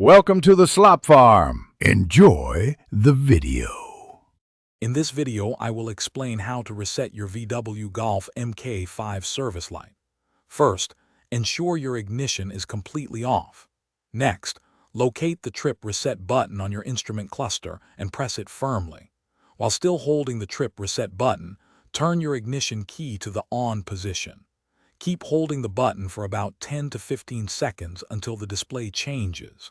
Welcome to the Slop Farm. Enjoy the video. In this video, I will explain how to reset your VW Golf Mk5 service light. First, ensure your ignition is completely off. Next, locate the trip reset button on your instrument cluster and press it firmly. While still holding the trip reset button, turn your ignition key to the on position. Keep holding the button for about 10 to 15 seconds until the display changes.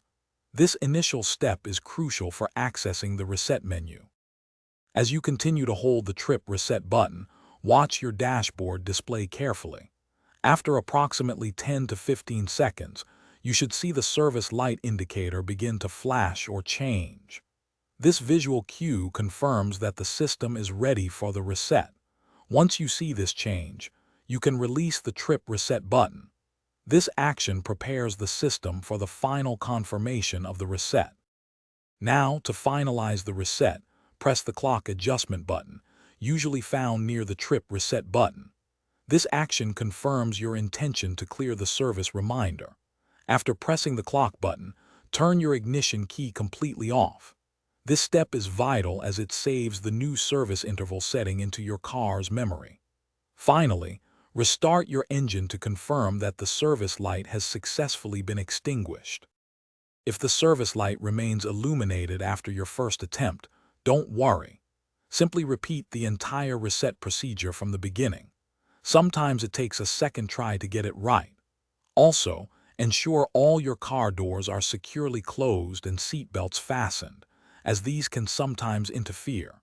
This initial step is crucial for accessing the reset menu. As you continue to hold the trip reset button, watch your dashboard display carefully. After approximately 10 to 15 seconds, you should see the service light indicator begin to flash or change. This visual cue confirms that the system is ready for the reset. Once you see this change, you can release the trip reset button. This action prepares the system for the final confirmation of the reset. Now, to finalize the reset, press the clock adjustment button, usually found near the trip reset button. This action confirms your intention to clear the service reminder. After pressing the clock button, turn your ignition key completely off. This step is vital as it saves the new service interval setting into your car's memory. Finally, restart your engine to confirm that the service light has successfully been extinguished. If the service light remains illuminated after your first attempt, don't worry. Simply repeat the entire reset procedure from the beginning. Sometimes it takes a second try to get it right. Also, ensure all your car doors are securely closed and seat belts fastened, as these can sometimes interfere.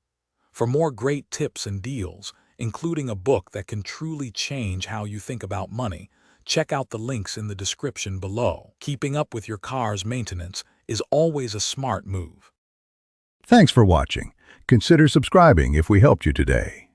For more great tips and deals, including a book that can truly change how you think about money, check out the links in the description below. Keeping up with your car's maintenance is always a smart move. Thanks for watching. Consider subscribing if we helped you today.